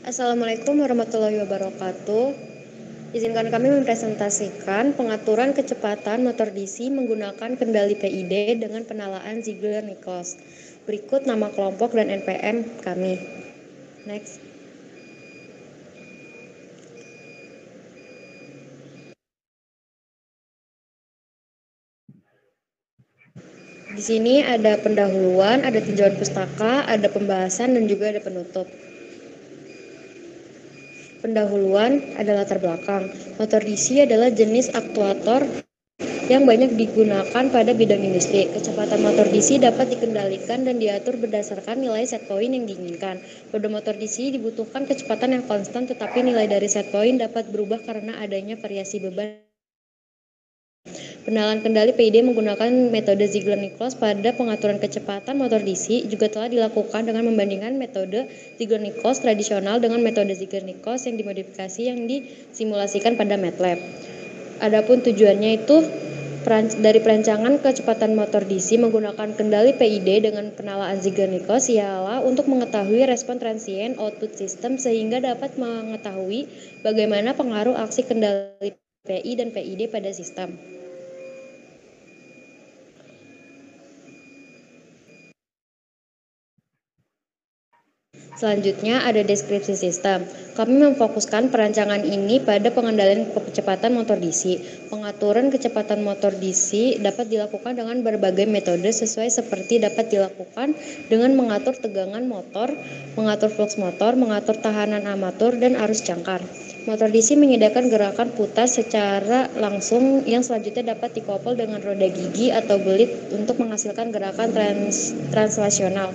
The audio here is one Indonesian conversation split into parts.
Assalamualaikum warahmatullahi wabarakatuh. Izinkan kami mempresentasikan pengaturan kecepatan motor DC menggunakan kendali PID dengan penalaan Ziegler-Nichols. Berikut nama kelompok dan NPM kami. Next. Di sini ada pendahuluan, ada tinjauan pustaka, ada pembahasan, dan juga ada penutup. Pendahuluan ada latar belakang. Motor DC adalah jenis aktuator yang banyak digunakan pada bidang industri. Kecepatan motor DC dapat dikendalikan dan diatur berdasarkan nilai set point yang diinginkan. Pada motor DC dibutuhkan kecepatan yang konstan, tetapi nilai dari set point dapat berubah karena adanya variasi beban. Penalaan kendali PID menggunakan metode Ziegler-Nichols pada pengaturan kecepatan motor DC juga telah dilakukan dengan membandingkan metode Ziegler-Nichols tradisional dengan metode Ziegler-Nichols yang dimodifikasi yang disimulasikan pada MATLAB. Adapun tujuannya itu dari perancangan kecepatan motor DC menggunakan kendali PID dengan penalaan Ziegler-Nichols ialah untuk mengetahui respon transient output system sehingga dapat mengetahui bagaimana pengaruh aksi kendali PI dan PID pada sistem. Selanjutnya ada deskripsi sistem. Kami memfokuskan perancangan ini pada pengendalian kecepatan motor DC. Pengaturan kecepatan motor DC dapat dilakukan dengan berbagai metode sesuai seperti dapat dilakukan dengan mengatur tegangan motor, mengatur flux motor, mengatur tahanan armatur, dan arus jangkar. Motor DC menyediakan gerakan putar secara langsung yang selanjutnya dapat dikopel dengan roda gigi atau belit untuk menghasilkan gerakan translasional.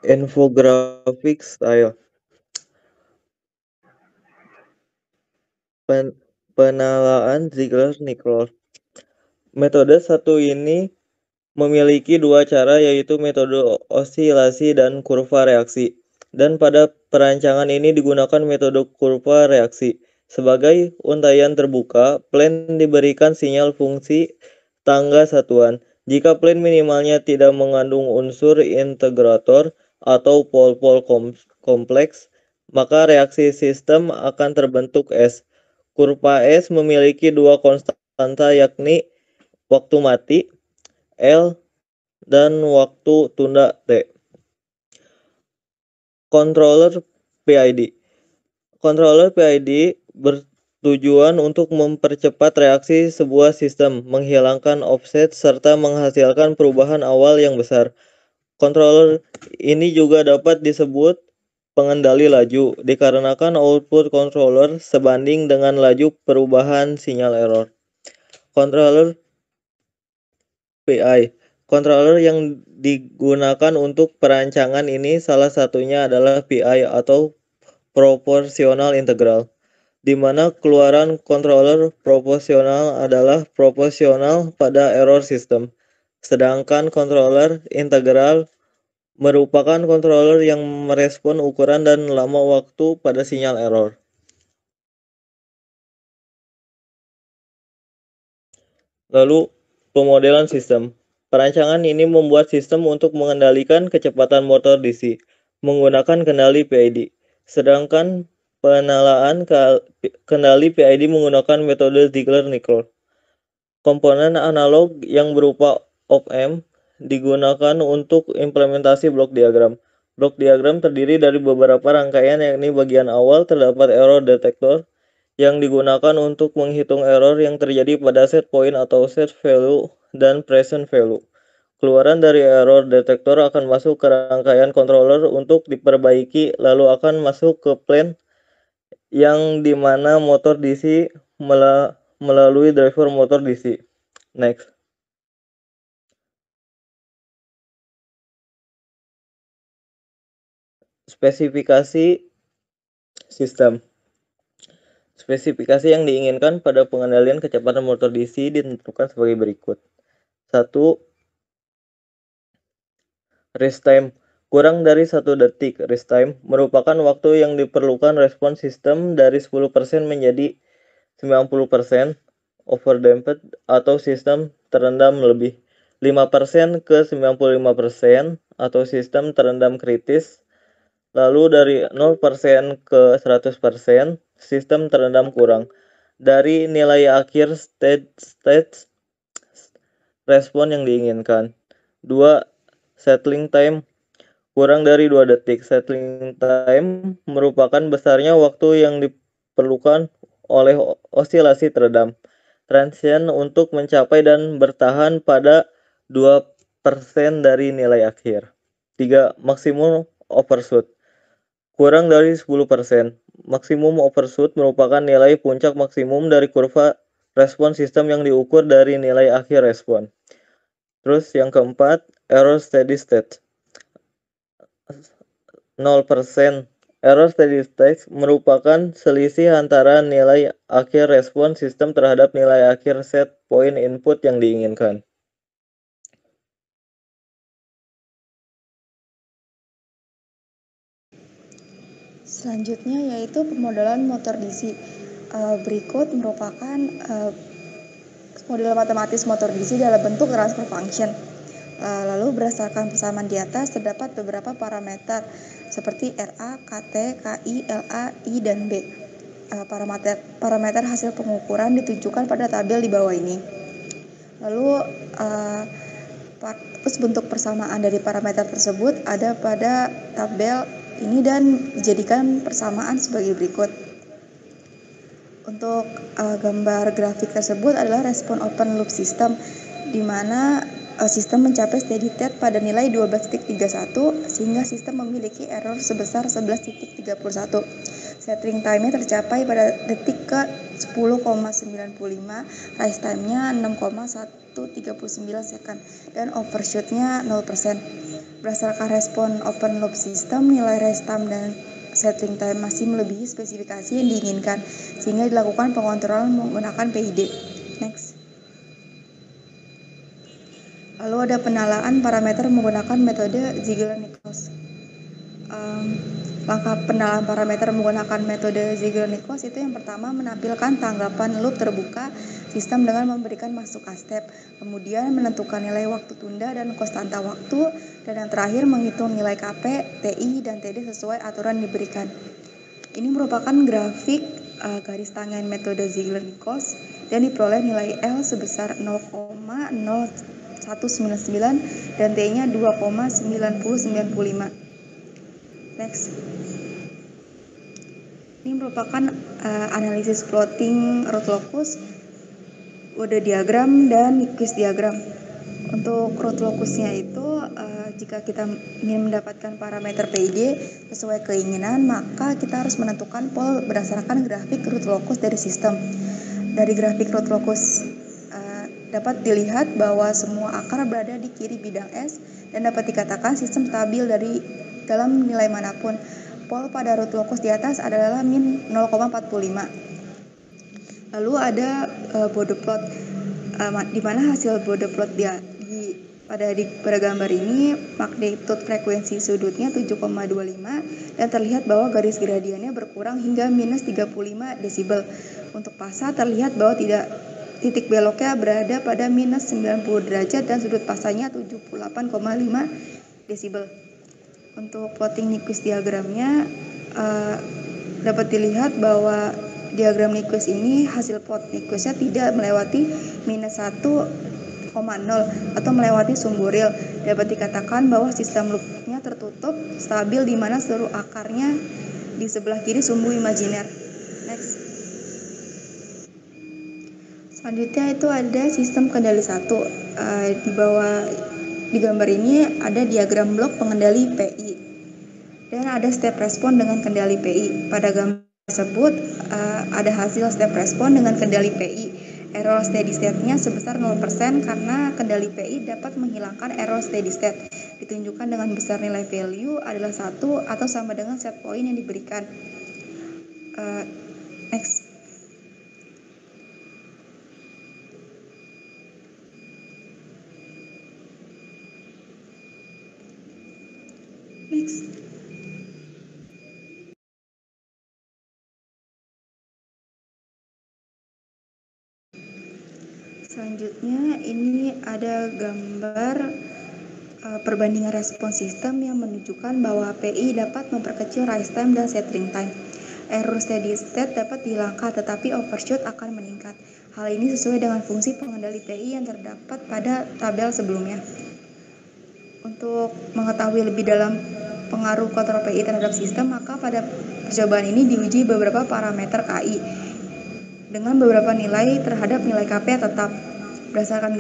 Infographic style. Penalaan Ziegler-Nichols. Metode satu ini memiliki dua cara, yaitu metode osilasi dan kurva reaksi. Dan pada perancangan ini digunakan metode kurva reaksi. Sebagai untaian terbuka, plan diberikan sinyal fungsi tangga satuan. Jika plan minimalnya tidak mengandung unsur integrator atau pol-pol kompleks, maka reaksi sistem akan terbentuk S. Kurva S memiliki dua konstanta, yakni waktu mati L dan waktu tunda T. Controller PID. Controller PID bertujuan untuk mempercepat reaksi sebuah sistem, menghilangkan offset, serta menghasilkan perubahan awal yang besar. Controller ini juga dapat disebut pengendali laju, dikarenakan output controller sebanding dengan laju perubahan sinyal error. Controller PI. Controller yang digunakan untuk perancangan ini salah satunya adalah PI atau proporsional integral, di mana keluaran controller proporsional adalah proporsional pada error system. Sedangkan controller integral merupakan controller yang merespon ukuran dan lama waktu pada sinyal error. Lalu, pemodelan sistem. Perancangan ini membuat sistem untuk mengendalikan kecepatan motor DC menggunakan kendali PID. Sedangkan penalaan kendali PID menggunakan metode Ziegler-Nichols. Komponen analog yang berupa op-amp digunakan untuk implementasi blok diagram. Blok diagram terdiri dari beberapa rangkaian, yakni bagian awal terdapat error detector yang digunakan untuk menghitung error yang terjadi pada set point atau set value dan present value. Keluaran dari error detector akan masuk ke rangkaian controller untuk diperbaiki, lalu akan masuk ke plan yang dimana motor DC melalui driver motor DC. Next. Spesifikasi sistem. Spesifikasi yang diinginkan pada pengendalian kecepatan motor DC ditentukan sebagai berikut. 1. Rest time. Kurang dari 1 detik. Rest time merupakan waktu yang diperlukan respon sistem dari 10% menjadi 90% overdamped atau sistem terendam lebih. 5% ke 95% atau sistem terendam kritis. Lalu dari 0% ke 100% sistem terendam kurang. Dari nilai akhir stage respon yang diinginkan. 2. Settling time kurang dari 2 detik. Settling time merupakan besarnya waktu yang diperlukan oleh osilasi teredam transient untuk mencapai dan bertahan pada 2% dari nilai akhir. 3. Maksimum overshoot kurang dari 10%. Maksimum overshoot merupakan nilai puncak maksimum dari kurva respon sistem yang diukur dari nilai akhir respon. Terus yang keempat, error steady state. 0%. Error steady state merupakan selisih antara nilai akhir respon sistem terhadap nilai akhir set point input yang diinginkan. Selanjutnya yaitu pemodelan motor DC. Berikut merupakan model matematis motor DC dalam bentuk transfer function. Lalu berdasarkan persamaan di atas terdapat beberapa parameter seperti RA, KT, KI, LA, I, dan B. Parameter hasil pengukuran ditunjukkan pada tabel di bawah ini. Lalu terus bentuk persamaan dari parameter tersebut ada pada tabel ini dan dijadikan persamaan sebagai berikut. Untuk gambar grafik tersebut adalah respon open loop system, di mana sistem mencapai steady state pada nilai 12.31 sehingga sistem memiliki error sebesar 11.31. Settling time-nya tercapai pada detik ke 10,95, rise time-nya 6,139 second, dan overshoot-nya 0%. Berdasarkan respon open loop system, nilai rise time dan settling time masih melebihi spesifikasi yang diinginkan, sehingga dilakukan pengontrolan menggunakan PID. Next. Lalu ada penalaan parameter menggunakan metode Ziegler-Nichols. Langkah penalaan parameter menggunakan metode Ziegler-Nichols itu yang pertama menampilkan tanggapan loop terbuka sistem dengan memberikan masuk step, kemudian menentukan nilai waktu tunda dan konstanta waktu, dan yang terakhir menghitung nilai KP, TI, dan TD sesuai aturan diberikan. Ini merupakan grafik garis tangan metode Ziegler-Nichols dan diperoleh nilai L sebesar 0,0199 dan T-nya 2,9095. Next. Ini merupakan analisis plotting root locus, Bode diagram, dan Nyquist diagram. Untuk root locusnya itu jika kita ingin mendapatkan parameter PID sesuai keinginan, maka kita harus menentukan pol berdasarkan grafik root locus dari sistem. Dari grafik root locus dapat dilihat bahwa semua akar berada di kiri bidang S dan dapat dikatakan sistem stabil dari dalam nilai manapun. Pol pada root locus di atas adalah min 0,45. Lalu ada Bode plot, di mana hasil Bode plot pada gambar ini magnitude frekuensi sudutnya 7,25 dan terlihat bahwa garis gradiennya berkurang hingga minus 35 desibel. Untuk pasa terlihat bahwa titik beloknya berada pada minus 90 derajat dan sudut pasanya 78,5 desibel. Untuk plotting Nyquist diagramnya dapat dilihat bahwa diagram Nyquist ini hasil plot Nyquistnya tidak melewati minus 1,0 atau melewati sumbu real. Dapat dikatakan bahwa sistem loopnya tertutup stabil di mana seluruh akarnya di sebelah kiri sumbu imajiner. Next. Selanjutnya itu ada sistem kendali 1. Di gambar ini ada diagram blok pengendali PI dan ada step respon dengan kendali PI. Pada gambar tersebut ada hasil step respon dengan kendali PI. Error steady state-nya sebesar 0% karena kendali PI dapat menghilangkan error steady state. Ditunjukkan dengan besar nilai value adalah 1 atau sama dengan set point yang diberikan. Next. Selanjutnya ini ada gambar perbandingan respons sistem yang menunjukkan bahwa PI dapat memperkecil rise time dan settling time. Error steady state dapat dihilangkan tetapi overshoot akan meningkat. Hal ini sesuai dengan fungsi pengendali PI yang terdapat pada tabel sebelumnya. Untuk mengetahui lebih dalam pengaruh kontrol PI terhadap sistem, maka pada percobaan ini diuji beberapa parameter KI dengan beberapa nilai terhadap nilai KP tetap. Berdasarkan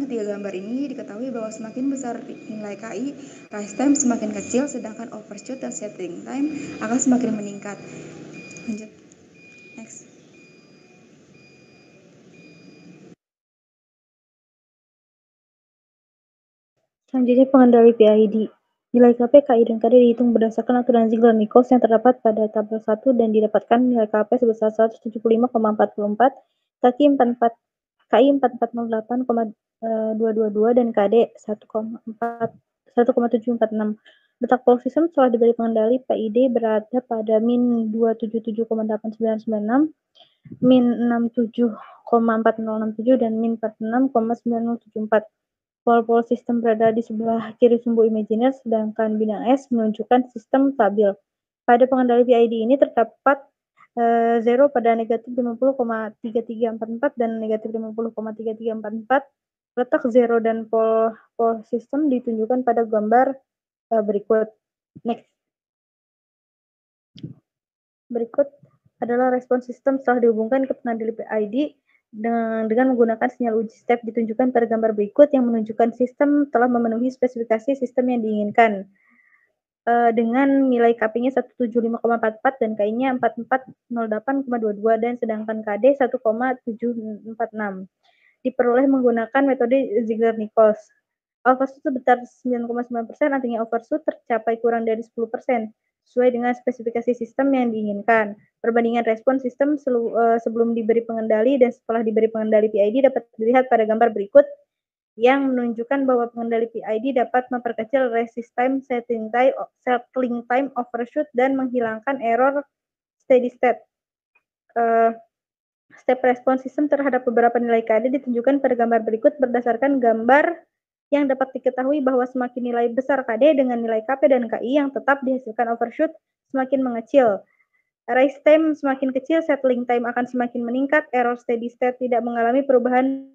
ketiga gambar ini diketahui bahwa semakin besar nilai KI, rise time semakin kecil, sedangkan overshoot dan settling time akan semakin meningkat. Lanjut. Next. Selanjutnya pengendali PID. Nilai KP, KI, dan KD dihitung berdasarkan aturan Ziegler-Nichols yang terdapat pada tabel 1 dan didapatkan nilai KP sebesar 175,44, KI 4408,222 dan KD 1,746. Letak pool system setelah diberi pengendali PID berada pada min 277,8996, min 67,4067 dan min 46,9074. Pool sistem berada di sebelah kiri sumbu imajiner, sedangkan bintang S menunjukkan sistem stabil. Pada pengendali PID ini terdapat 0 pada negatif 50,3344 dan negatif 50,3344. Letak 0 dan pol sistem ditunjukkan pada gambar berikut. Next. Berikut adalah respons sistem setelah dihubungkan ke pengendali PID dengan menggunakan sinyal uji step ditunjukkan pada gambar berikut yang menunjukkan sistem telah memenuhi spesifikasi sistem yang diinginkan. Dengan nilai KP-nya 175,44 dan KI-nya 4408,22 dan sedangkan KD 1,746. Diperoleh menggunakan metode Ziegler-Nichols. Overshoot sebesar 9,9%, artinya overshoot tercapai kurang dari 10%, sesuai dengan spesifikasi sistem yang diinginkan. Perbandingan respons sistem sebelum diberi pengendali dan setelah diberi pengendali PID dapat dilihat pada gambar berikut yang menunjukkan bahwa pengendali PID dapat memperkecil resist time, settling time, overshoot, dan menghilangkan error steady state. Step respons sistem terhadap beberapa nilai KD ditunjukkan pada gambar berikut berdasarkan gambar yang dapat diketahui bahwa semakin nilai besar KD dengan nilai KP dan KI yang tetap dihasilkan overshoot semakin mengecil. Rise time semakin kecil, settling time akan semakin meningkat, error steady state tidak mengalami perubahan,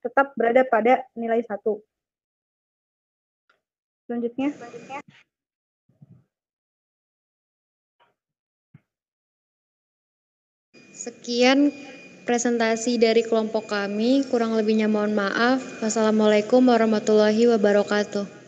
tetap berada pada nilai 1. Selanjutnya. Sekian presentasi dari kelompok kami, kurang lebihnya mohon maaf. Wassalamualaikum warahmatullahi wabarakatuh.